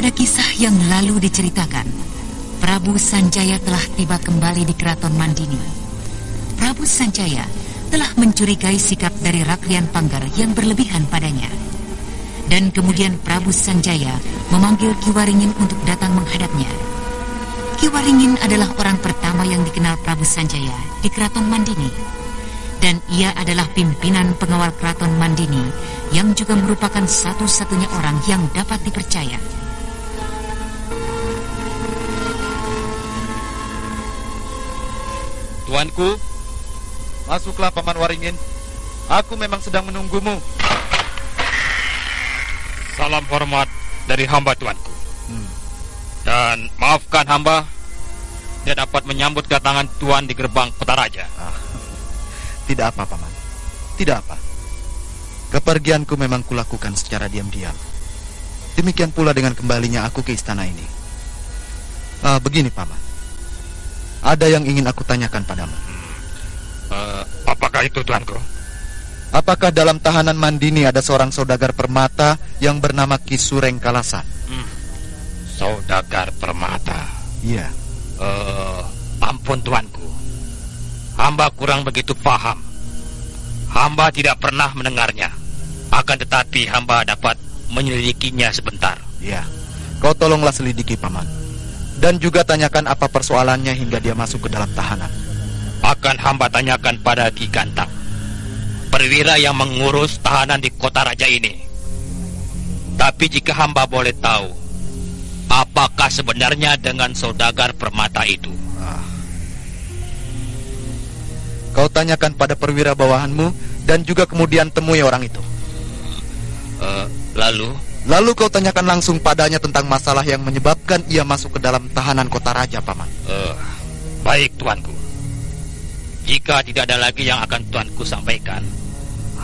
Pada kisah yang lalu diceritakan, Prabu Sanjaya telah tiba kembali di Keraton Mandini. Prabu Sanjaya telah mencurigai sikap dari Raklian Panggar yang berlebihan padanya. Dan kemudian Prabu Sanjaya memanggil Ki Waringin untuk datang menghadapnya. Ki Waringin adalah orang pertama yang dikenal Prabu Sanjaya di Keraton Mandini. Dan ia adalah pimpinan pengawal Keraton Mandini yang juga merupakan satu-satunya orang yang dapat dipercaya. Tuanku, masuklah Paman Waringin. Aku memang sedang menunggumu. Salam hormat dari hamba tuanku. Dan maafkan hamba tidak dapat menyambut kedatangan tuan di gerbang Petaraja. Tidak apa, Paman. Tidak apa. Kepergianku memang kulakukan secara diam-diam. Demikian pula dengan kembalinya aku ke istana ini. Begini, Paman. Ada yang ingin aku tanyakan padamu. Apakah itu, tuanku? Apakah dalam tahanan Mandini ada seorang saudagar permata yang bernama Ki Sureng Kalasan? Saudagar permata? Iya. Ampun, tuanku. Hamba kurang begitu paham. Hamba tidak pernah mendengarnya. Akan tetapi hamba dapat menyelidikinya sebentar. Iya. Kau tolonglah selidiki, Paman. Dan juga tanyakan apa persoalannya hingga dia masuk ke dalam tahanan. Akan hamba tanyakan pada Ki Gantang, perwira yang mengurus tahanan di kota raja ini. Tapi jika hamba boleh tahu, apakah sebenarnya dengan saudagar permata itu? Kau tanyakan pada perwira bawahanmu dan juga kemudian temui orang itu. Lalu kau tanyakan langsung padanya tentang masalah yang menyebabkan ia masuk ke dalam tahanan kota raja, Paman. Baik, tuanku. Jika tidak ada lagi yang akan tuanku sampaikan,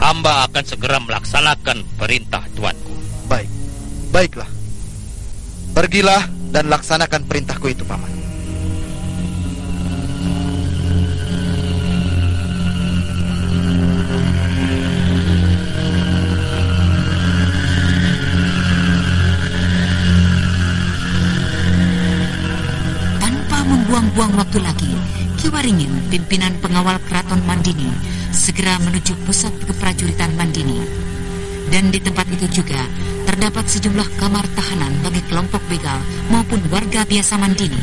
hamba akan segera melaksanakan perintah tuanku. Baik, baiklah. Pergilah dan laksanakan perintahku itu, Paman. Buang waktu lagi, Ki Waringin, pimpinan pengawal Keraton Mandini, segera menuju pusat keprajuritan Mandini. Dan di tempat itu juga terdapat sejumlah kamar tahanan bagi kelompok begal maupun warga biasa Mandini.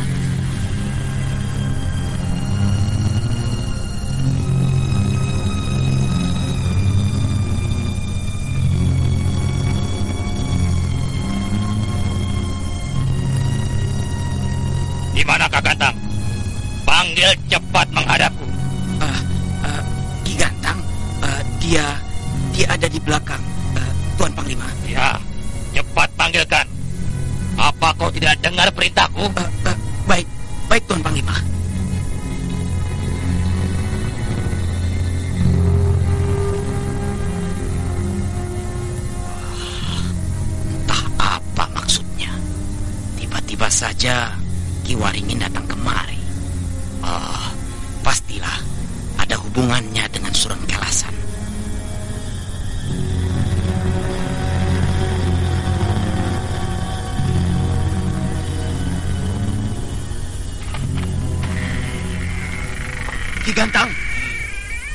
Di mana Kak Gantang? Panggil cepat menghadapku. Ki Gantang, dia ada di belakang, Tuan Panglima. Ya, cepat panggilkan. Apa kau tidak dengar perintahku? Baik Tuan Panglima. Entah apa maksudnya. Tiba-tiba saja Ki Waringin datang kemari. Pastilah ada hubungannya dengan Sureng Kalasan. Ki Gantang.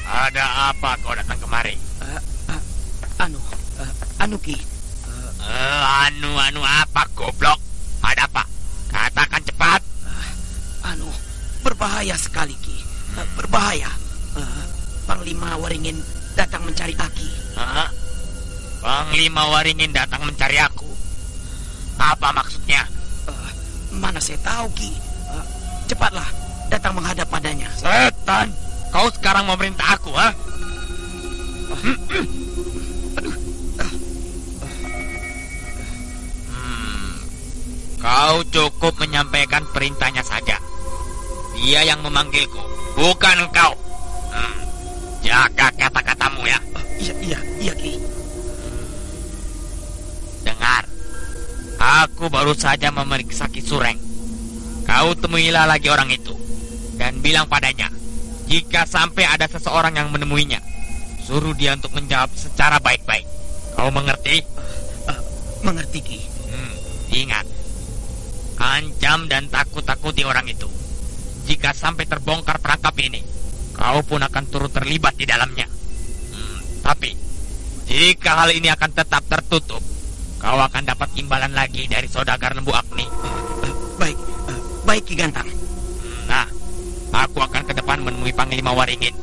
Ada apa kau datang kemari? Anu Ki. Anu apa, goblok? Ada apa? Katakan cepat. Berbahaya sekali, Ki. Berbahaya. Panglima Waringin datang mencari Aki. Panglima Waringin datang mencari aku. Apa maksudnya? Mana saya tahu, Ki. Cepatlah datang menghadap padanya. Setan, kau sekarang memerintah aku, ha? Kau cukup menyampaikan perintahnya saja. Dia yang memanggilku, bukan engkau. Jaga kata-katamu ya. Iya, Ki. Dengar, aku baru saja memeriksa Ki Sureng. Kau temuilah lagi orang itu dan bilang padanya, jika sampai ada seseorang yang menemuinya, suruh dia untuk menjawab secara baik-baik. Kau mengerti? Mengerti, Ki. Ingat, Ancam dan takut-takuti orang itu. Jika sampai terbongkar perangkap ini, kau pun akan turut terlibat di dalamnya. Tapi, jika hal ini akan tetap tertutup, kau akan dapat imbalan lagi dari saudagar Lembu Agni. Baik Ki Gantang. Nah, aku akan ke depan menemui Panglima Waringin.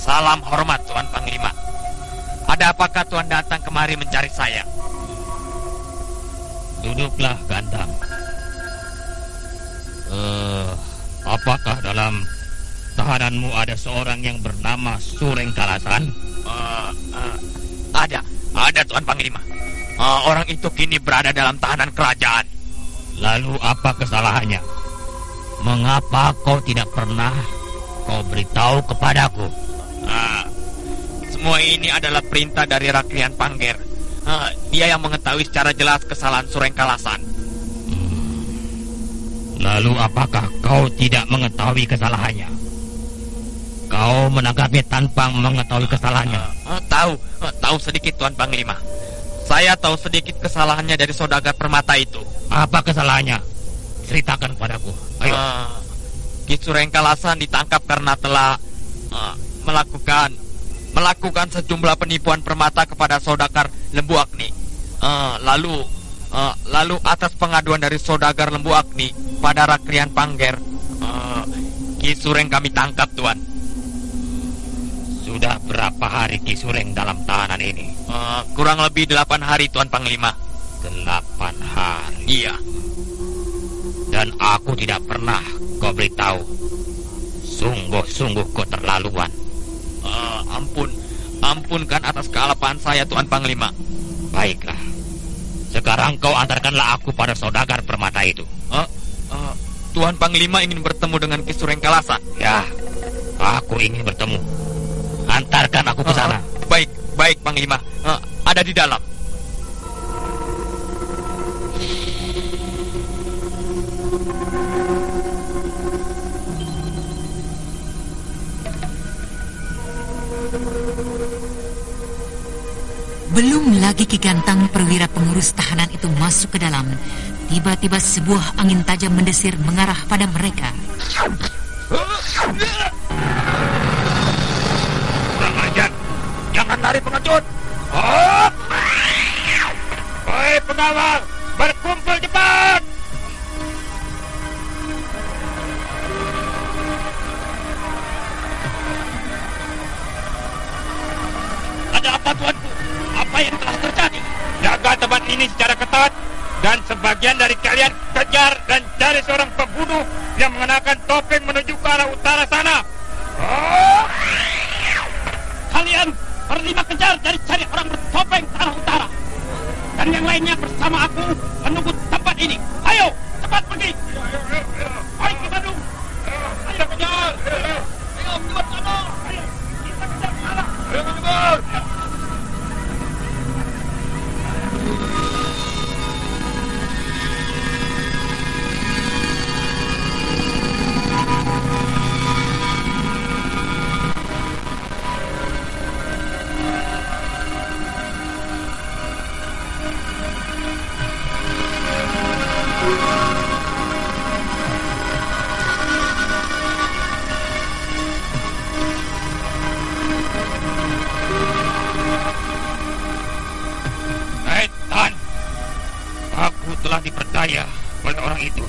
Salam hormat Tuan Panglima. Ada apakah Tuan datang kemari mencari saya? Duduklah, Gantang. Apakah dalam tahananmu ada seorang yang bernama Sureng Kalasan? Ada Tuan Panglima. Orang itu kini berada dalam tahanan kerajaan. Lalu apa kesalahannya? Mengapa kau tidak pernah kau beritahu kepadaku? Semua ini adalah perintah dari Raklian Pangger. Dia yang mengetahui secara jelas kesalahan Sureng Kalasan. Lalu apakah kau tidak mengetahui kesalahannya? Kau menangkapnya tanpa mengetahui kesalahannya? Tahu sedikit Tuan Panglima. Saya tahu sedikit kesalahannya dari saudagar permata itu. Apa kesalahannya? Ceritakan padaku. Ayo. Ki Sureng Kalasan ditangkap karena telah melakukan sejumlah penipuan permata kepada saudagar Lembu Agni. Lalu atas pengaduan dari saudagar Lembu Agni pada Raklian Pangger, Ki Sureng kami tangkap, Tuan. Sudah berapa hari Ki Sureng dalam tahanan ini? Kurang lebih 8 hari, Tuan Panglima. 8 hari? Iya. Dan aku tidak pernah kau beritahu. Sungguh-sungguh kau terlaluan. Ampunkan atas kealapan saya, Tuan Panglima. Baiklah. Sekarang kau antarkanlah aku pada saudagar permata itu. Tuan Panglima ingin bertemu dengan Ki Sureng Kalasan? Ya, aku ingin bertemu. Antarkan aku ke sana. Baik, Panglima. Ada di dalam. Belum lagi Ki Gantang perwira pengurus tahanan itu masuk ke dalam, tiba-tiba sebuah angin tajam mendesir mengarah pada mereka. Kurang ajar, jangan lari pengecut. Hei pengawal, berkumpul cepat. Ada apa, tuanku? Apa yang telah terjadi? Jaga tempat ini secara ketat, dan sebagian dari kalian kejar dan cari seorang pembunuh yang mengenakan topeng menuju ke arah utara sana. Kalian berlima kejar dan cari orang bertopeng ke arah utara, dan yang lainnya bersama aku menunggu tempat ini. Ayo, cepat pergi. Ayo ke Bandung. Ayo kejar. Ayo keluar sana. Ayo, kita kejar ke arah. Ayo kejar. Telah diperdaya oleh orang itu.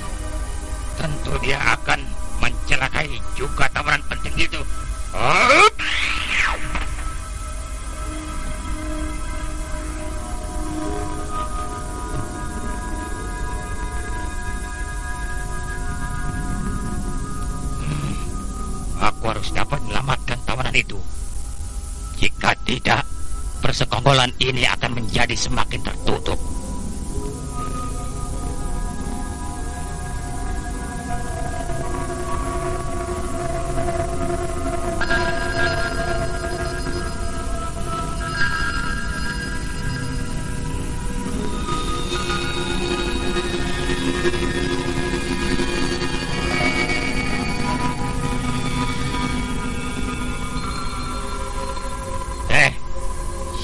Tentu dia akan mencelakai juga tawanan penting itu. Aku harus dapat menyelamatkan tawanan itu. Jika tidak, persekongkolan ini akan menjadi semakin tertutup.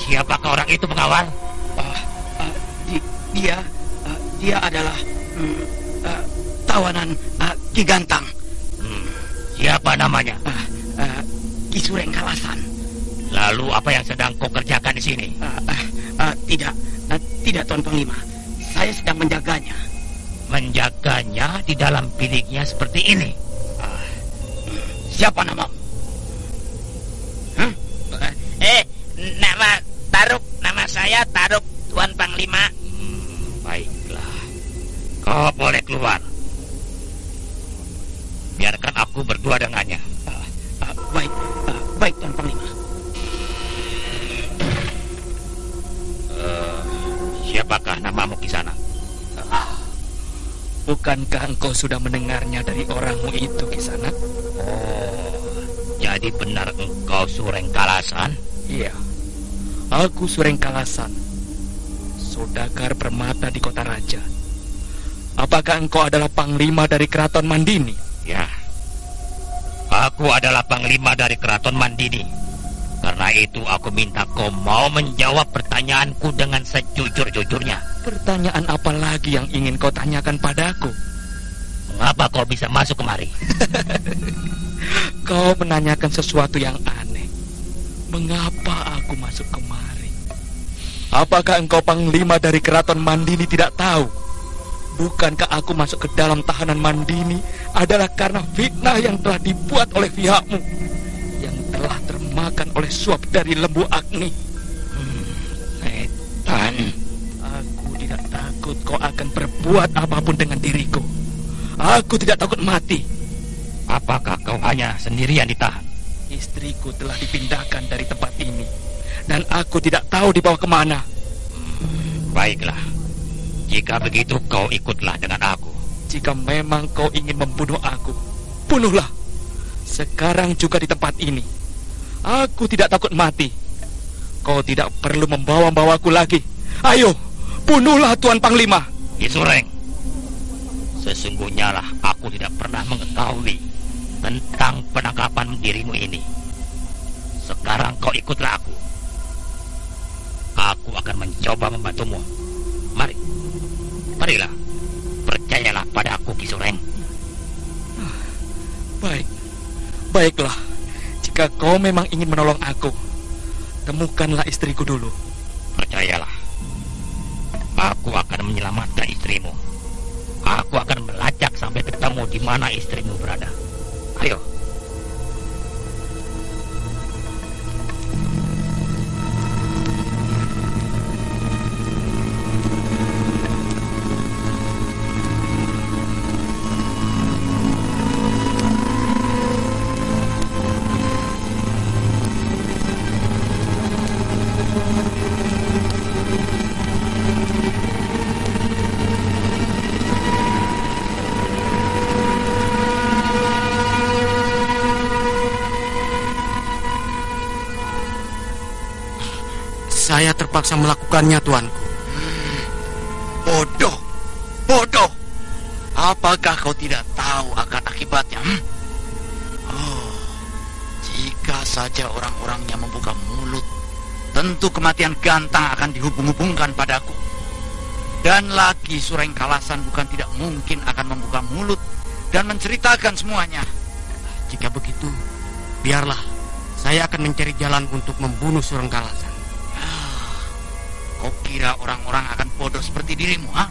Siapakah orang itu, pengawal? Dia adalah tawanan Ki Gantang. Siapa namanya? Ki Sureng Kalasan. Lalu apa yang sedang kau kerjakan di sini? Tidak Tuan Panglima. Saya sedang menjaganya. Menjaganya di dalam biliknya seperti ini. Siapa namamu? Nama Taruk. Nama saya Taruk, Tuan Panglima. Baiklah. Kau boleh keluar. Biarkan aku berdua dengannya. Baik Tuan Panglima. Siapakah namamu di sana? Bukankah engkau sudah mendengarnya dari orangmu itu, Kisanak? Jadi benar engkau Sureng Kalasan? Iya, aku Sureng Kalasan, saudagar permata di kota raja. Apakah engkau adalah panglima dari keraton Mandini? Ya, aku adalah panglima dari keraton Mandini. Karena itu aku minta kau mau menjawab pertanyaanku dengan sejujur-jujurnya. Pertanyaan apa lagi yang ingin kau tanyakan padaku? Mengapa kau bisa masuk kemari? Kau menanyakan sesuatu yang aneh. Mengapa aku masuk kemari? Apakah engkau panglima dari keraton Mandini tidak tahu? Bukankah aku masuk ke dalam tahanan Mandini adalah karena fitnah yang telah dibuat oleh pihakmu, yang telah termakan oleh suap dari Lembu Agni? Setan. Aku tidak takut kau akan berbuat apapun dengan diriku. Aku tidak takut mati. Apakah kau hanya sendirian ditahan? Istriku telah dipindahkan dari tempat ini, dan aku tidak tahu dibawa kemana. Baiklah. Jika begitu kau ikutlah dengan aku. Jika memang kau ingin membunuh aku, bunuhlah. Sekarang juga di tempat ini. Aku tidak takut mati. Kau tidak perlu membawa-bawaku lagi. Ayo, bunuhlah Tuan Panglima. Ki Sureng, sesungguhnya lah aku tidak pernah mengetahui tentang penangkapan dirimu ini. Sekarang kau ikutlah aku. Aku akan mencoba membantumu. Marilah, percayalah pada aku, Ki Sureng. Baiklah. Jika kau memang ingin menolong aku, temukanlah istriku dulu. Percayalah, aku akan menyelamatkan istrimu. Aku akan melacak sampai ketemu di mana istrimu berada. Ayo. Saya terpaksa melakukannya, tuanku. Bodoh. Apakah kau tidak tahu akan akibatnya? Jika saja orang-orangnya membuka mulut, tentu kematian Gantang akan dihubung-hubungkan padaku. Dan lagi Sureng Kalasan bukan tidak mungkin akan membuka mulut dan menceritakan semuanya. Jika begitu, biarlah. Saya akan mencari jalan untuk membunuh Sureng Kalasan. Kau kira orang-orang akan bodoh seperti dirimu, ha?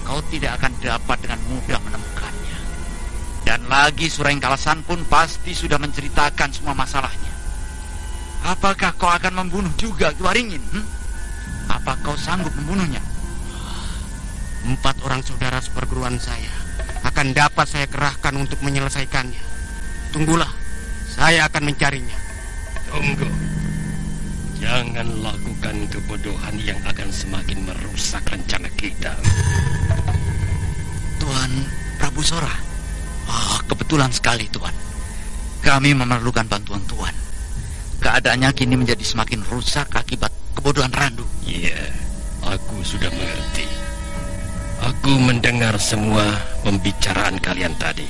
Kau tidak akan dapat dengan mudah menemukannya. Dan lagi Sureng Kalasan pun pasti sudah menceritakan semua masalahnya. Apakah kau akan membunuh juga Ki Waringin? Apa kau sanggup membunuhnya? 4 orang saudara seperguruan saya akan dapat saya kerahkan untuk menyelesaikannya. Tunggulah, saya akan mencarinya. Tunggu. Jangan lakukan kebodohan yang akan semakin merusak rencana kita. Tuan Prabu Sora. Kebetulan sekali, Tuan. Kami memerlukan bantuan Tuan. Keadaannya kini menjadi semakin rusak akibat kebodohan Randu. Iya, aku sudah mengerti. Aku mendengar semua pembicaraan kalian tadi.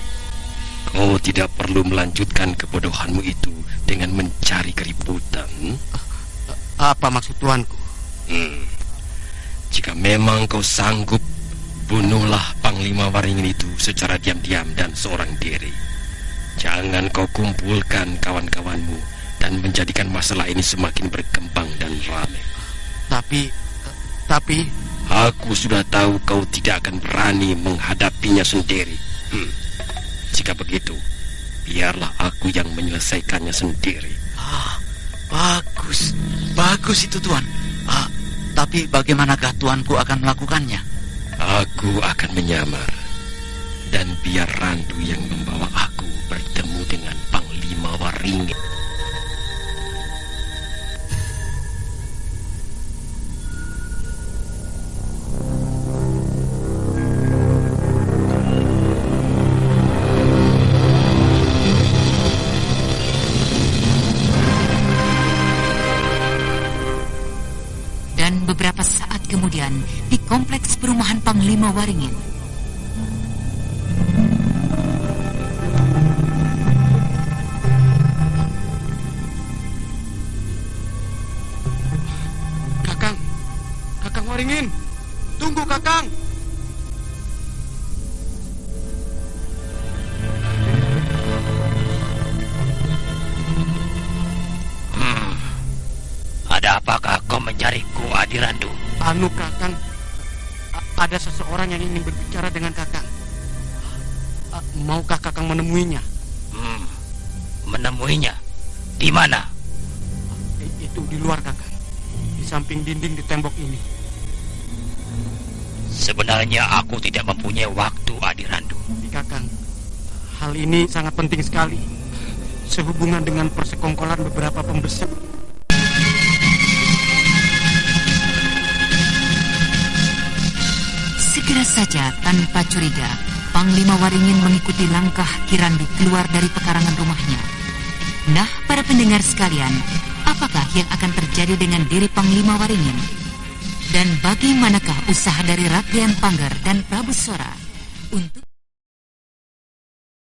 Kau tidak perlu melanjutkan kebodohanmu itu dengan mencari keributan. Apa maksud tuanku? Jika memang kau sanggup, bunuhlah Panglima Waringin itu secara diam-diam dan seorang diri. Jangan kau kumpulkan kawan-kawanmu dan menjadikan masalah ini semakin berkembang dan ramai. Tapi... Aku sudah tahu kau tidak akan berani menghadapinya sendiri. Jika begitu, biarlah aku yang menyelesaikannya sendiri. Bagus itu Tuan. Tapi bagaimanakah tuanku akan melakukannya? Aku akan menyamar, dan biar Randu yang membawa aku bertemu dengan Panglima Waringin. Dan beberapa saat kemudian di kompleks perumahan Panglima Waringin. Kakang Waringin, tunggu Kakang. Ada apakah kau mencariku, Adirandu? Anu Kakang, ada seseorang yang ingin berbicara dengan Kakang. Maukah Kakang menemuinya? Menemuinya? Di mana? Itu di luar Kakang, di samping dinding di tembok ini. Sebenarnya aku tidak mempunyai waktu, Adirandu. Kakang, hal ini sangat penting sekali, sehubungan dengan persekongkolan beberapa pembesar. Segera saja tanpa curiga, Panglima Waringin mengikuti langkah Kirandu keluar dari pekarangan rumahnya. Nah, para pendengar sekalian, apakah yang akan terjadi dengan diri Panglima Waringin? Dan bagaimanakah usaha dari Raklian Panggar dan Prabu Sora untuk